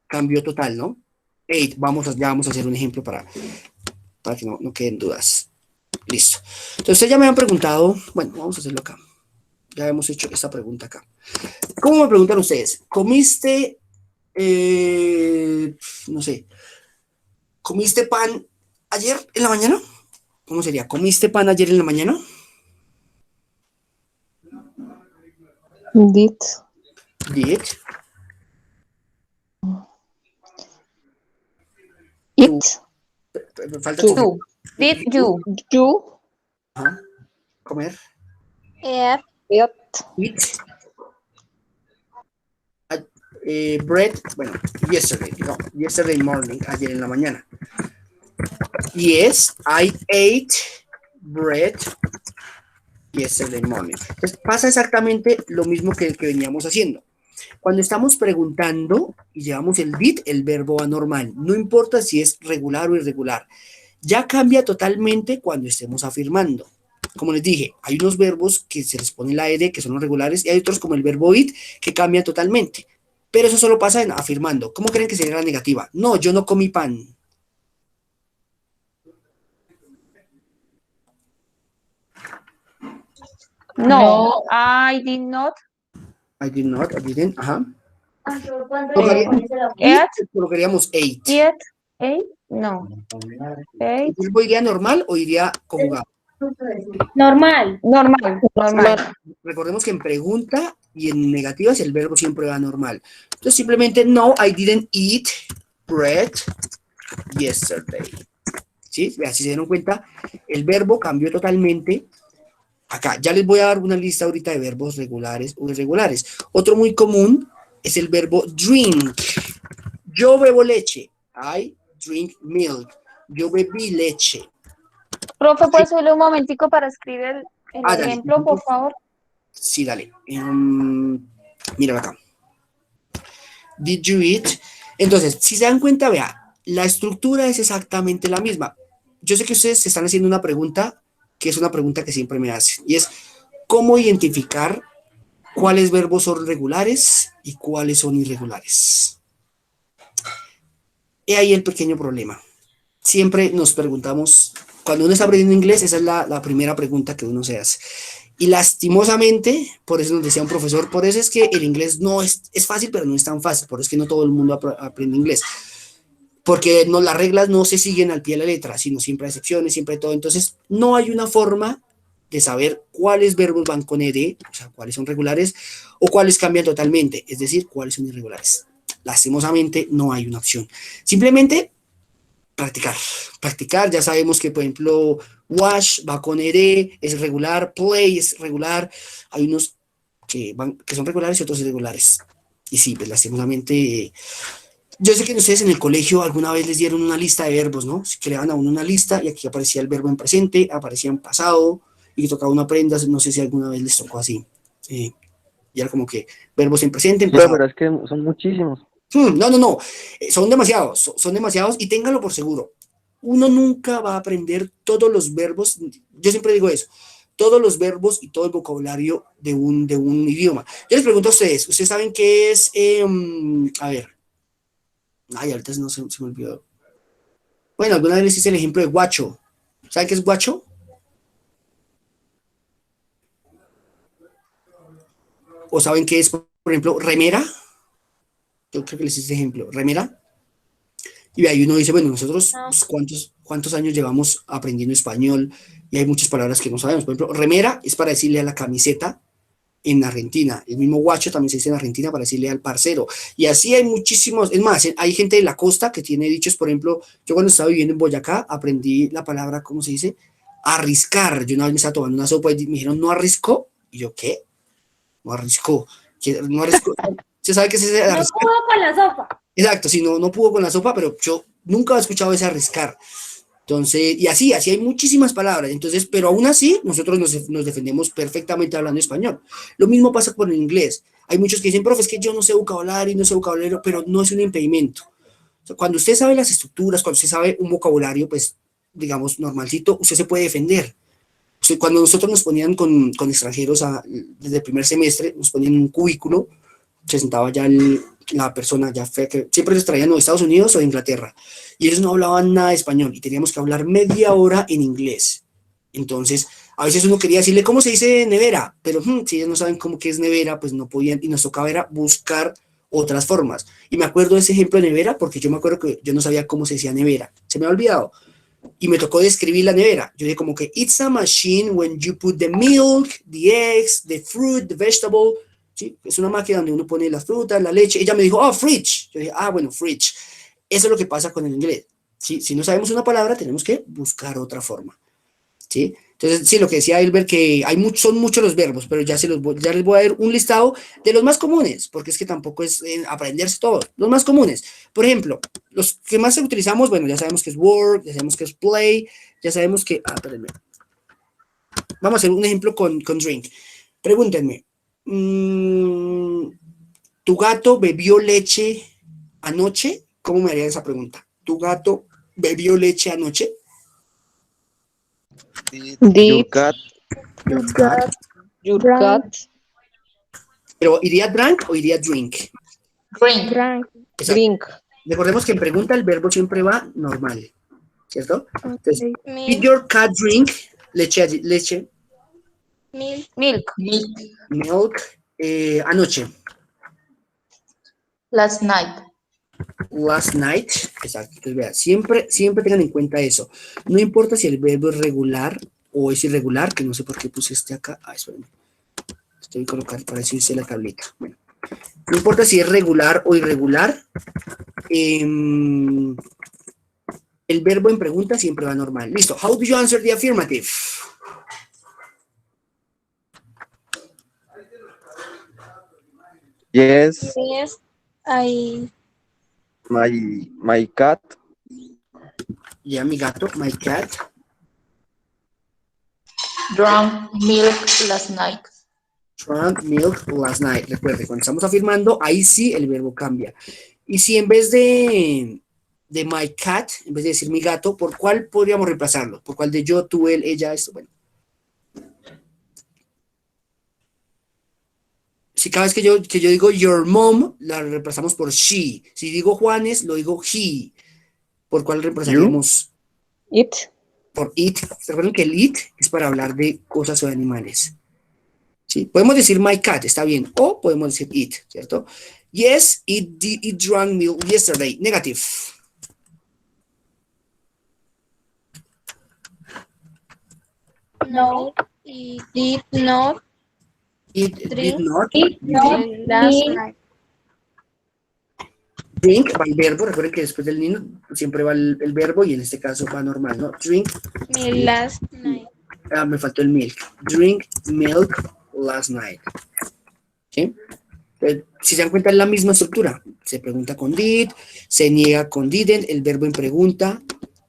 Speaker 1: Cambio total, ¿no? Ate. Ya vamos a hacer un ejemplo para que no queden dudas. Listo. Entonces, ustedes ya me han preguntado, bueno, vamos a hacerlo acá. Ya hemos hecho esta pregunta acá. ¿Cómo me preguntan ustedes? ¿Comiste, no sé, comiste pan ayer en la mañana? ¿Cómo sería? ¿Comiste pan ayer en la mañana?
Speaker 7: Did.
Speaker 1: Did.
Speaker 7: It.
Speaker 1: Falta
Speaker 7: You.
Speaker 1: tu-
Speaker 2: Did you?
Speaker 7: You.
Speaker 1: Ajá. Comer.
Speaker 3: Ed,
Speaker 7: It.
Speaker 1: Eat. Bread, bueno, yesterday morning, ayer en la mañana. Yes, I ate bread yesterday morning. Entonces pasa exactamente lo mismo que veníamos haciendo. Cuando estamos preguntando y llevamos el did, el verbo va normal. No importa si es regular o irregular. Ya cambia totalmente cuando estemos afirmando. Como les dije, hay unos verbos que se les pone la ed, que son los regulares, y hay otros como el verbo eat, que cambian totalmente. Pero eso solo pasa en afirmando. ¿Cómo creen que sería la negativa? No, yo no comí pan.
Speaker 2: No, I did not.
Speaker 1: I did not, I didn't, ajá.
Speaker 2: Eat,
Speaker 1: Colocaríamos ate.
Speaker 2: eat, ate, no.
Speaker 1: ¿El
Speaker 2: Ate,
Speaker 1: verbo iría normal o iría conjugado?
Speaker 6: Normal.
Speaker 2: normal, normal.
Speaker 1: Recordemos que en pregunta y en negativas el verbo siempre va normal. Entonces simplemente no, I didn't eat bread yesterday. ¿Sí? Vea, si se dieron cuenta, el verbo cambió totalmente. Acá, ya les voy a dar una lista ahorita de verbos regulares o irregulares. Otro muy común es el verbo drink. Yo bebo leche. I drink milk. Yo bebí leche.
Speaker 2: Profe, ¿puedes subirle un momentico para escribir el
Speaker 1: Dale.
Speaker 2: ejemplo, por favor?
Speaker 1: Sí, dale. Mira acá. Did you eat? Entonces, si se dan cuenta, vea, la estructura es exactamente la misma. Yo sé que ustedes se están haciendo una pregunta, que es una pregunta que siempre me hacen, y es, ¿cómo identificar cuáles verbos son regulares y cuáles son irregulares? Y ahí el pequeño problema. Siempre nos preguntamos, cuando uno está aprendiendo inglés, esa es la primera pregunta que uno se hace. Y lastimosamente, por eso nos decía un profesor, por eso es que el inglés no es fácil, pero no es tan fácil, por eso es que no todo el mundo aprende inglés. Porque no, las reglas no se siguen al pie de la letra, sino siempre hay excepciones, siempre hay todo. Entonces, no hay una forma de saber cuáles verbos van con ed, o sea, cuáles son regulares, o cuáles cambian totalmente, es decir, cuáles son irregulares. Lastimosamente, no hay una opción. Simplemente practicar, ya sabemos que, por ejemplo, wash va con ed, es regular, play es regular, hay unos que son regulares y otros irregulares. Y sí, pues lastimosamente Yo sé que ustedes en el colegio alguna vez les dieron una lista de verbos, ¿no? Se creaban a uno una lista y aquí aparecía el verbo en presente, aparecía en pasado y que tocaba una prenda, no sé si alguna vez les tocó así. Y era como que verbos en presente, en pasado.
Speaker 5: Pero es que son muchísimos.
Speaker 1: No, no, no, son demasiados, son demasiados y ténganlo por seguro. Uno nunca va a aprender todos los verbos, yo siempre digo eso, todos los verbos y todo el vocabulario de un idioma. Yo les pregunto a ustedes, ¿ustedes saben qué es? A ver, ay, ahorita no se me olvidó. Bueno, alguna vez les hice el ejemplo de guacho. ¿Saben qué es guacho? ¿O saben qué es, por ejemplo, remera? Yo creo que les hice ejemplo, remera. Y ahí uno dice, bueno, nosotros pues, ¿cuántos años llevamos aprendiendo español? Y hay muchas palabras que no sabemos. Por ejemplo, remera es para decirle a la camiseta en Argentina. El mismo guacho también se dice en Argentina para decirle al parcero. Y así hay muchísimos. Es más, hay gente de la costa que tiene dichos, por ejemplo, yo cuando estaba viviendo en Boyacá aprendí la palabra, ¿cómo se dice? Arriscar. Yo una vez me estaba tomando una sopa y me dijeron, ¿no arriscó? Y yo, ¿qué? No arriscó. ¿No arriscó? ¿Se sabe qué es ese
Speaker 6: No
Speaker 1: arriscar?
Speaker 6: pudo con la sopa.
Speaker 1: Exacto, sí, no pudo con la sopa, pero yo nunca he escuchado ese arriscar. Entonces, y así hay muchísimas palabras. Entonces, pero aún así, nosotros nos defendemos perfectamente hablando español. Lo mismo pasa con el inglés. Hay muchos que dicen, profe, es que yo no sé vocabulario, no sé vocabulario, pero no es un impedimento. O sea, cuando usted sabe las estructuras, cuando usted sabe un vocabulario, pues, digamos, normalcito, usted se puede defender. O sea, cuando nosotros nos ponían con extranjeros desde el primer semestre, nos ponían en un cubículo, se sentaba ya la persona, ya fue que siempre les traían o de Estados Unidos o de Inglaterra, y ellos no hablaban nada de español, y teníamos que hablar media hora en inglés. Entonces, a veces uno quería decirle, ¿cómo se dice nevera? Pero si ellos no saben cómo que es nevera, pues no podían, y nos tocaba era buscar otras formas. Y me acuerdo de ese ejemplo de nevera, porque yo me acuerdo que yo no sabía cómo se decía nevera, se me ha olvidado, y me tocó describir la nevera. Yo dije como que, it's a machine when you put the milk, the eggs, the fruit, the vegetable. ¿Sí? Es una máquina donde uno pone las frutas, la leche. Ella me dijo, oh, fridge. Yo dije, bueno, fridge. Eso es lo que pasa con el inglés. ¿Sí? Si no sabemos una palabra, tenemos que buscar otra forma. ¿Sí? Entonces, sí, lo que decía Elber, que son muchos los verbos, pero ya les voy a dar un listado de los más comunes, porque es que tampoco es aprenderse todos. Los más comunes. Por ejemplo, los que más utilizamos, bueno, ya sabemos que es work, ya sabemos que es play, ya sabemos que... espérenme. Vamos a hacer un ejemplo con drink. Pregúntenme. ¿Tu gato bebió leche anoche? ¿Cómo me harían esa pregunta? ¿Tu gato bebió leche anoche?
Speaker 5: Your
Speaker 7: Did
Speaker 5: cat,
Speaker 7: your cat
Speaker 1: ¿Pero iría drank o iría drink?
Speaker 2: Drink.
Speaker 1: Exacto.
Speaker 7: drink?
Speaker 1: Recordemos que en pregunta el verbo siempre va normal, ¿cierto? Entonces, did
Speaker 3: Milk.
Speaker 1: your cat drink leche,
Speaker 4: Milk.
Speaker 1: milk, anoche?
Speaker 2: Last night.
Speaker 1: Last night, exacto. Entonces, vea, siempre tengan en cuenta eso. No importa si el verbo es regular o es irregular, que no sé por qué puse este acá. Espérenme. Estoy colocando para decirse la tablita. Bueno, no importa si es regular o irregular, el verbo en pregunta siempre va normal. Listo. How do you answer the affirmative?
Speaker 5: yes,
Speaker 3: Yes, I
Speaker 5: my cat
Speaker 1: Ya, mi gato, my cat.
Speaker 2: Drank milk last night.
Speaker 1: Drank milk last night. Recuerde, cuando estamos afirmando, ahí sí el verbo cambia. Y si en vez de my cat, en vez de decir mi gato, ¿por cuál podríamos reemplazarlo? ¿Por cuál de yo, tú, él, ella, esto? Bueno. Si cada vez que yo digo your mom, la reemplazamos por she. Si digo Juanes, lo digo he. ¿Por cuál reemplazaríamos?
Speaker 7: It.
Speaker 1: Por it. Recuerden que el it es para hablar de cosas o de animales. ¿Sí? Podemos decir my cat, está bien. O podemos decir it, ¿cierto? Yes, it drank milk yesterday. Negative.
Speaker 3: no, it did not
Speaker 1: It did
Speaker 3: drink
Speaker 1: not
Speaker 3: last night.
Speaker 1: drink, va el verbo. Recuerden que después del niño siempre va el verbo y en este caso va normal, ¿no? Drink.
Speaker 3: Last night.
Speaker 1: Me faltó el milk. Drink milk last night. ¿Sí? Si se dan cuenta, es la misma estructura. se pregunta con did, se niega con didn't, el verbo en pregunta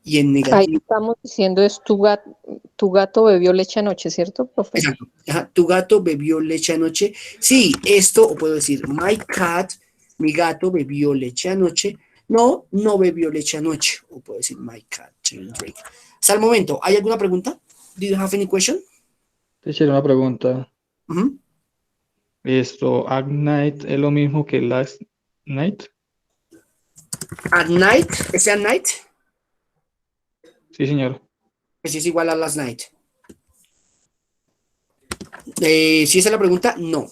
Speaker 1: y en
Speaker 7: Ahí
Speaker 1: negativo.
Speaker 7: estamos diciendo es tu gato bebió leche anoche, ¿cierto, profe?
Speaker 1: Exacto. Ajá, tu gato bebió leche anoche. Sí, esto, o puedo decir, my cat, mi gato bebió leche anoche. No, no bebió leche anoche. O puedo decir, my cat didn't drink. Hasta el momento, ¿hay alguna pregunta? Do you have any question?
Speaker 8: Teacher, una pregunta.
Speaker 1: Ujú.
Speaker 8: At night es lo mismo que last night.
Speaker 1: At night, ¿ese at night?
Speaker 8: Sí, señor.
Speaker 1: Que si es igual a last night. Si esa es la pregunta, no.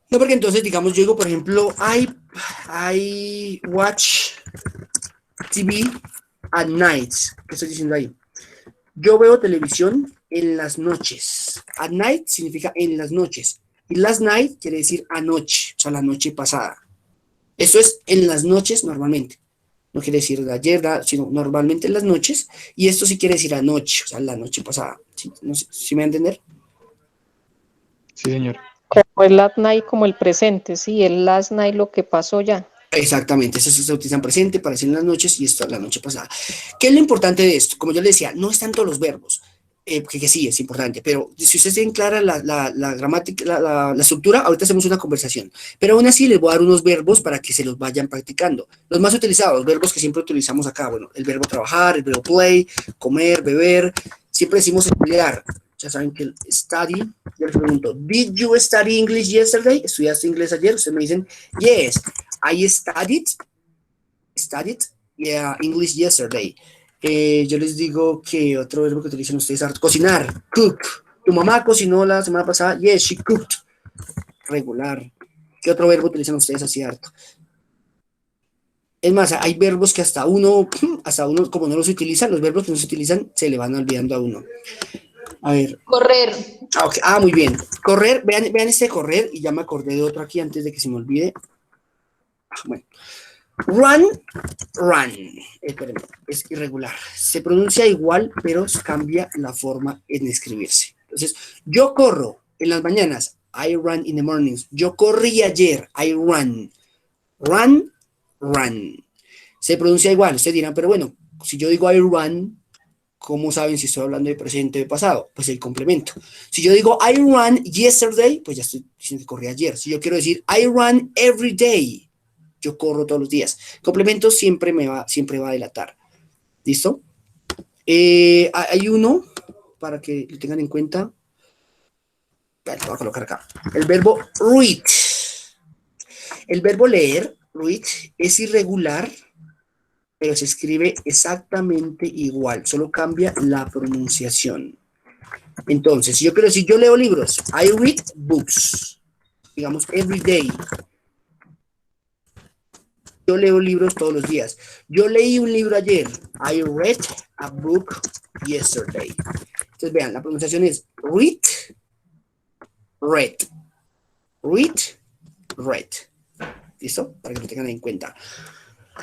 Speaker 1: No, porque entonces, digamos, yo digo, por ejemplo, I watch TV at night. ¿Qué estoy diciendo ahí? Yo veo televisión en las noches. At night significa en las noches. Y last night quiere decir anoche, o sea, la noche pasada. Eso es en las noches normalmente. No quiere decir de ayer, sino normalmente en las noches. Y esto sí quiere decir anoche, o sea, la noche pasada. ¿Sí? No sé, ¿sí me va a entender?
Speaker 8: Sí, señor.
Speaker 7: Como el last night, como el presente, sí, el last night lo que pasó ya.
Speaker 1: Exactamente, eso se utiliza en presente para decir en las noches y esto la noche pasada. ¿Qué es lo importante de esto? Como yo le decía, no es tanto los verbos, que sí es importante, pero si ustedes tienen clara la gramática, la estructura, ahorita hacemos una conversación. Pero aún así les voy a dar unos verbos para que se los vayan practicando. Los más utilizados, los verbos que siempre utilizamos acá, bueno, el verbo trabajar, el verbo play, comer, beber, siempre decimos estudiar. Ya saben que el study, yo les pregunto, ¿Did you study English yesterday? ¿Estudiaste inglés ayer? Ustedes me dicen, yes, I studied English yesterday. Yo les digo que otro verbo que utilizan ustedes es cocinar, cook. Tu mamá cocinó la semana pasada, yes, she cooked. Regular. ¿Qué otro verbo utilizan ustedes así harto? Es más, hay verbos que hasta uno, como no los utilizan, los verbos que no se utilizan se le van olvidando a uno. A ver.
Speaker 2: Correr.
Speaker 1: Okay. Muy bien. Correr, vean este correr, y ya me acordé de otro aquí antes de que se me olvide. Bueno. Run. Espérenme, es irregular. Se pronuncia igual, pero cambia la forma en escribirse. Entonces, yo corro en las mañanas. I run in the mornings. Yo corrí ayer. I run. Run. Se pronuncia igual. Ustedes dirán, pero bueno, si yo digo I run, ¿cómo saben si estoy hablando de presente o de pasado? Pues el complemento. Si yo digo I ran yesterday, pues ya estoy diciendo que corrí ayer. Si yo quiero decir I run every day, yo corro todos los días. Complemento siempre va a delatar. ¿Listo? Hay uno, para que lo tengan en cuenta. Lo voy a colocar acá. El verbo read. El verbo leer, read, es irregular, pero se escribe exactamente igual, solo cambia la pronunciación. Entonces, si yo quiero decir, yo leo libros, I read books, digamos, every day. Yo leo libros todos los días. Yo leí un libro ayer, I read a book yesterday. Entonces, vean, la pronunciación es read. ¿Listo? Para que lo tengan en cuenta.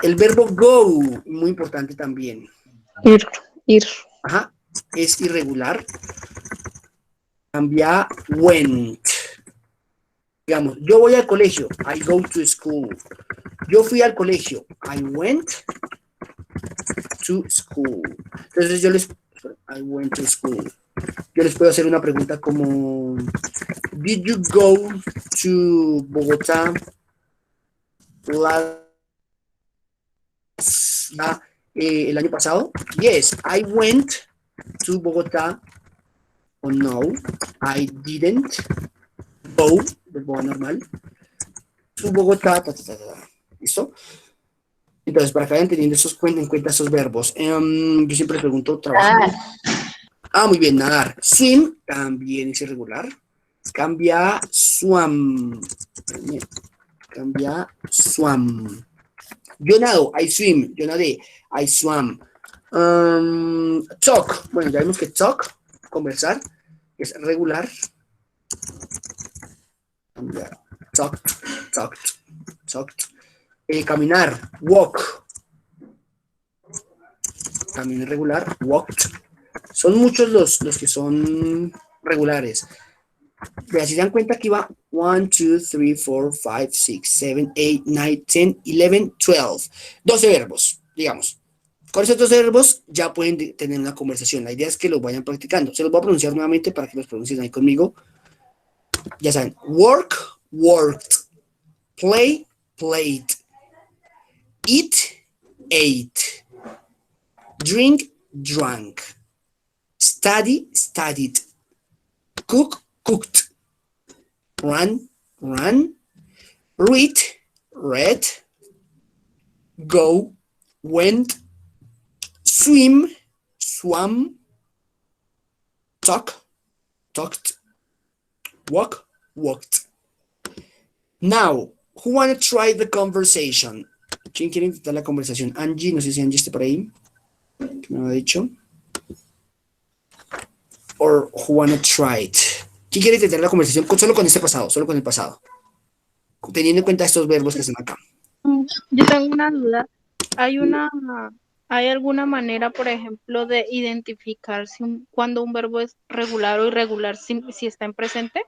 Speaker 1: El verbo go, muy importante también.
Speaker 7: Ir.
Speaker 1: Ajá, es irregular. Cambia went. Digamos, yo voy al colegio. I go to school. Yo fui al colegio. I went to school. Entonces I went to school. Yo les puedo hacer una pregunta como, Did you go to Bogotá el año pasado? Yes, I went to Bogotá. O no, I didn't go, verbo normal, to Bogotá. ¿Listo? Entonces, para que vayan teniendo en cuenta esos verbos, yo siempre pregunto trabajar. Muy bien, nadar. Swim también es irregular. Cambia swam. Yo nado, I swim. Yo nadé, I swam. Talk. Bueno, ya vimos que talk, conversar, es regular. Talked. Caminar, walk. También es regular, walked. Son muchos los que son regulares. Pero si se dan cuenta, aquí va 1, 2, 3, 4, 5, 6, 7, 8, 9, 10, 11, 12. 12 verbos, digamos. Con esos 12 verbos ya pueden tener una conversación. La idea es que los vayan practicando. Se los voy a pronunciar nuevamente para que los pronuncien ahí conmigo. Ya saben, work, worked, play, played, eat, ate, drink, drank, study, studied, cook, cooked, run, ran, read, read, go, went, swim, swam, talk, talked, walk, walked. Now, who wanna try the conversation? ¿Quién quiere intentar la conversación? Angie, no sé si Angie está por ahí. ¿Qué me había dicho? Or who wanna try it? ¿Quién quiere intentar la conversación solo con este pasado? Solo con el pasado. Teniendo en cuenta estos verbos que están acá.
Speaker 9: Yo tengo una duda. ¿Hay alguna manera, por ejemplo, de identificar cuando un verbo es regular o irregular si está en presente?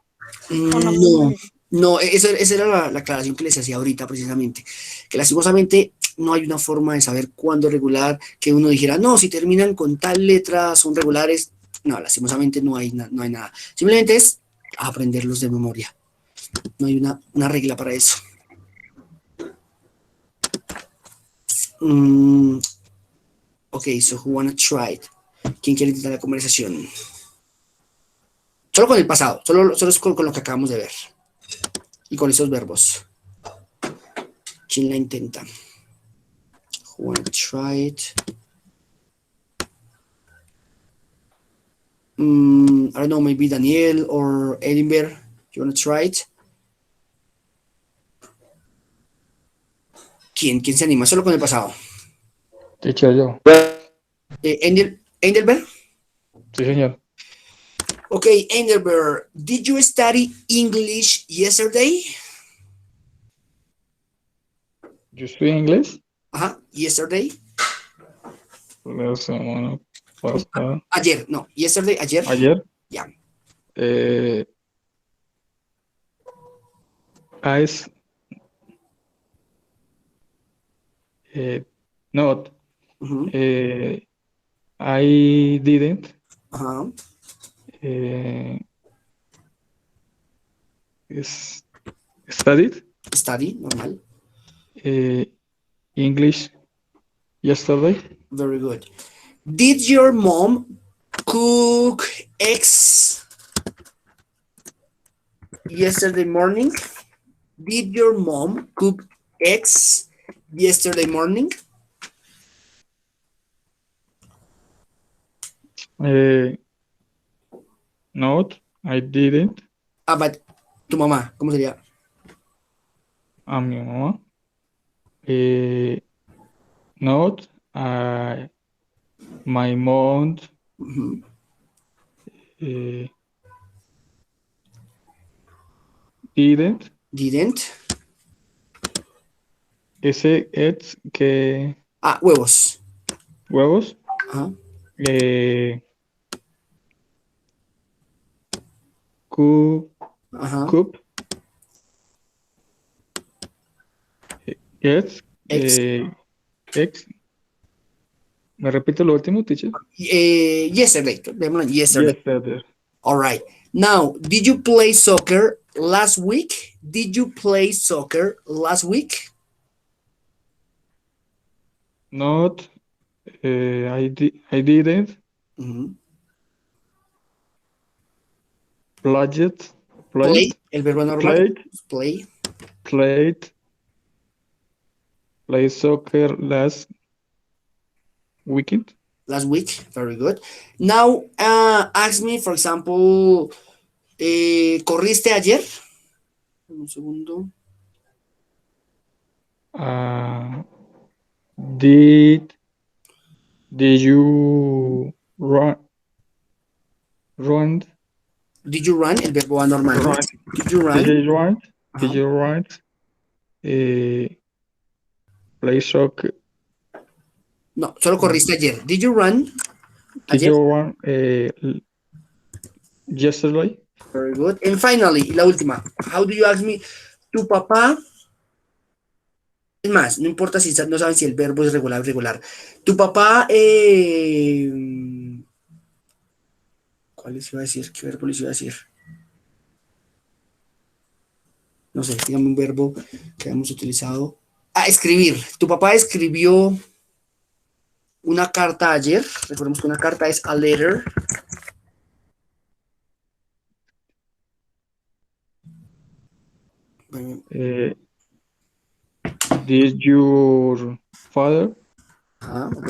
Speaker 9: ¿O no?
Speaker 1: No, esa era la aclaración que les hacía ahorita precisamente, que lastimosamente no hay una forma de saber cuándo es regular, que uno dijera, no, si terminan con tal letra son regulares. No, lastimosamente no hay nada. Simplemente es aprenderlos de memoria. No hay una regla para eso. Ok, so who wanna try it? ¿Quién quiere intentar la conversación? Solo con el pasado, solo es con lo que acabamos de ver. Y con esos verbos. ¿Quién la intenta? Who wanna try it? I don't know, maybe Daniel or Edinburgh. You wanna try it? ¿Quién se anima? Solo con el pasado.
Speaker 8: Teacher, yo.
Speaker 1: Engelbert?
Speaker 8: Sí, señor.
Speaker 1: Okay, Engelbert, did you study English yesterday?
Speaker 8: You speak English?
Speaker 1: Yesterday.
Speaker 8: La semana pasada.
Speaker 1: Ayer, no, yesterday, ayer.
Speaker 8: Ayer.
Speaker 1: Yeah.
Speaker 8: Not.
Speaker 1: Mhm.
Speaker 8: I didn't. Studied
Speaker 1: Study, normal.
Speaker 8: English yesterday.
Speaker 1: Very good. Did your mom cook eggs yesterday morning? Did your mom cook eggs yesterday morning?
Speaker 8: Not, I didn't.
Speaker 1: But tu mamá, ¿cómo sería?
Speaker 8: A mi mamá. Not, my mom.
Speaker 1: Mhm.
Speaker 8: Didn't.
Speaker 1: Didn't.
Speaker 8: Ese es que
Speaker 1: Huevos.
Speaker 8: huevos.
Speaker 1: Ajá. Ajá.
Speaker 8: Cook. Yes. Eggs. ¿Me repito lo último, teacher?
Speaker 1: Yesterday. Yesterday.
Speaker 8: Yesterday.
Speaker 1: All right. Now, did you play soccer last week? Did you play soccer last week?
Speaker 8: Not, I didn't.
Speaker 1: Mhm.
Speaker 8: Played.
Speaker 1: El verbo normal.
Speaker 8: Played soccer last weekend.
Speaker 1: Last week. Very good. Now, ask me, for example, ¿corriste ayer? Un segundo.
Speaker 8: Did you run?
Speaker 1: Did you run? El verbo normal. ¿No?
Speaker 8: Run.
Speaker 1: Did you run?
Speaker 8: Did you run? Play soccer.
Speaker 1: No, solo corriste ayer. Did you run?
Speaker 8: Did you run yesterday?
Speaker 1: Very good. And finally, la última. How do you ask me? Tu papá. Es más, no importa si no saben si el verbo es regular o irregular. Tu papá. ¿Cuál les iba a decir? ¿Qué verbo les iba a decir? No sé, dígame un verbo que hemos utilizado. Ah, escribir. Tu papá escribió una carta ayer. Recordemos que una carta es a letter.
Speaker 8: Did your father
Speaker 1: Ok.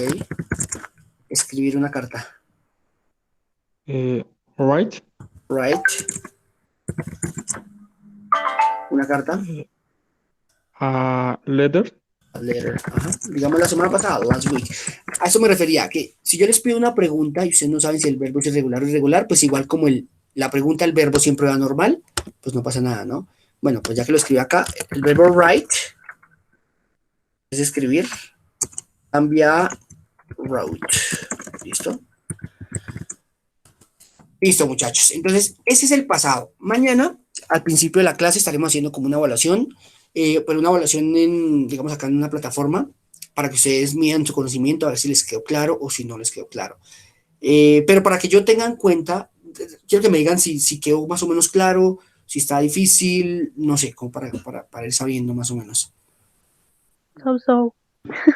Speaker 1: Escribir una carta.
Speaker 8: write
Speaker 1: Right. Una carta.
Speaker 8: a letter?
Speaker 1: A letter. Ajá. Digamos la semana pasada, last week. A eso me refería, que si yo les pido una pregunta y ustedes no saben si el verbo es irregular o irregular, pues igual como la pregunta, el verbo siempre va normal, pues no pasa nada, ¿no? Bueno, pues ya que lo escribí acá, el verbo write es escribir, cambia wrote. ¿Listo? Listo, muchachos. Entonces, ese es el pasado. Mañana, al principio de la clase, estaremos haciendo como una evaluación, pero una evaluación digamos, acá en una plataforma, para que ustedes midan su conocimiento, a ver si les quedó claro o si no les quedó claro. Pero para que yo tenga en cuenta, quiero que me digan si quedó más o menos claro, si está difícil, no sé, como para ir sabiendo más o menos.
Speaker 9: So.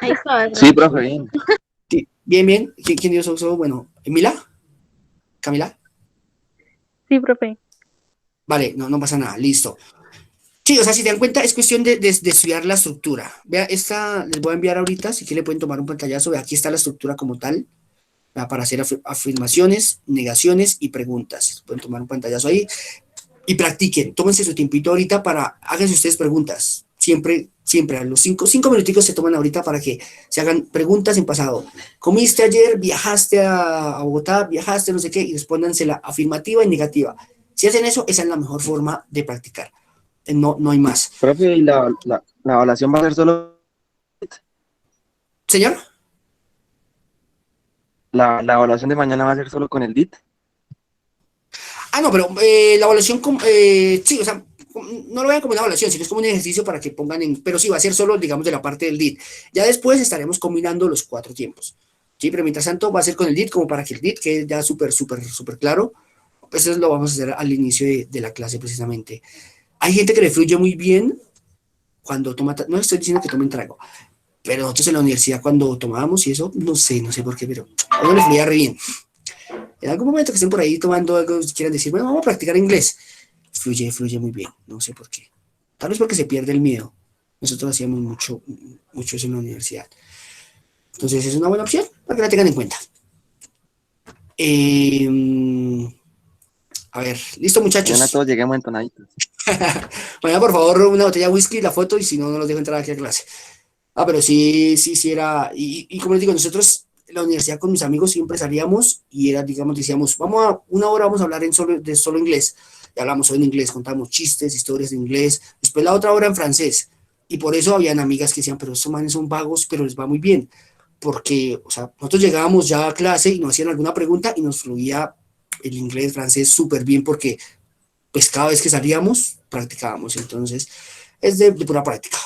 Speaker 3: Ahí está.
Speaker 5: Sí, profe, bien.
Speaker 1: Sí, bien, bien. ¿Quién dio eso? Bueno, ¿Emila? ¿Camila?
Speaker 9: Sí, profe.
Speaker 1: Vale, no pasa nada, listo. Sí, o sea, si te dan cuenta, es cuestión de estudiar la estructura. Vea, esta les voy a enviar ahorita, si quieren le pueden tomar un pantallazo, vea, aquí está la estructura como tal, para hacer afirmaciones, negaciones y preguntas. Pueden tomar un pantallazo ahí y practiquen, tómense su tiempito ahorita háganse ustedes preguntas. Siempre, a los 5 minuticos se toman ahorita para que se hagan preguntas en pasado. ¿Comiste ayer? ¿Viajaste a Bogotá? ¿Viajaste? No sé qué, y respóndanse la afirmativa y negativa. Si hacen eso, esa es la mejor forma de practicar. No hay más.
Speaker 5: Profe, ¿y la evaluación va a ser solo?
Speaker 1: ¿Señor?
Speaker 5: ¿La evaluación de mañana va a ser solo con el DIT?
Speaker 1: No, pero la evaluación, sí, o sea, no lo vean como una evaluación, sino es como un ejercicio para que pongan pero sí, va a ser solo, digamos, de la parte del DIT. Ya después estaremos combinando los 4 tiempos, ¿sí? Pero mientras tanto va a ser con el DIT, como para que el DIT quede ya súper claro. Pues eso lo vamos a hacer al inicio de la clase, precisamente. Hay gente que le fluye muy bien cuando toma, no estoy diciendo que tomen trago, pero nosotros en la universidad cuando tomábamos y eso, no sé por qué, pero a uno le fluía re bien. En algún momento que estén por ahí tomando algo, quieran decir, bueno, vamos a practicar inglés, fluye muy bien, no sé por qué. Tal vez porque se pierde el miedo. Nosotros hacíamos mucho eso en la universidad. Entonces es una buena opción para que la tengan en cuenta. A ver, listo, muchachos.
Speaker 5: Mañana todos lleguemos entonaditos.
Speaker 1: Mañana, por favor, una botella de whisky y la foto, y si no, no los dejo entrar aquí a clase. Pero sí era, y como les digo, nosotros en la universidad con mis amigos siempre salíamos y era, digamos, decíamos, una hora vamos a hablar de solo inglés. Y hablamos solo en inglés, contamos chistes, historias de inglés, después la otra hora en francés. Y por eso habían amigas que decían, pero estos manes son vagos, pero les va muy bien. Porque, o sea, nosotros llegábamos ya a clase y nos hacían alguna pregunta y nos fluía el inglés, francés súper bien, porque pues cada vez que salíamos, practicábamos. Entonces, es de pura práctica.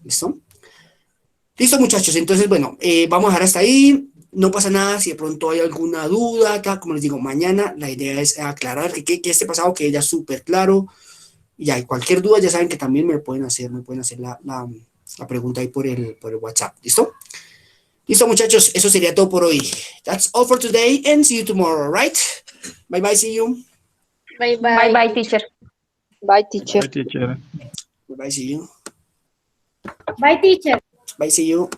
Speaker 1: ¿Listo? Listo, muchachos. Entonces, bueno, vamos a dejar hasta ahí. No pasa nada si de pronto hay alguna duda. Como les digo, mañana la idea es aclarar que este pasado quede ya súper claro. Y hay cualquier duda, ya saben que también me pueden hacer la pregunta ahí por el WhatsApp. ¿Listo? Listo, muchachos. Eso sería todo por hoy. That's all for today and see you tomorrow, right? Bye, bye. See you.
Speaker 3: Bye,
Speaker 4: Bye, bye, teacher.
Speaker 7: Bye, teacher.
Speaker 8: Bye, teacher.
Speaker 1: Bye, see you.
Speaker 6: Bye, teacher.
Speaker 1: Bye, see you.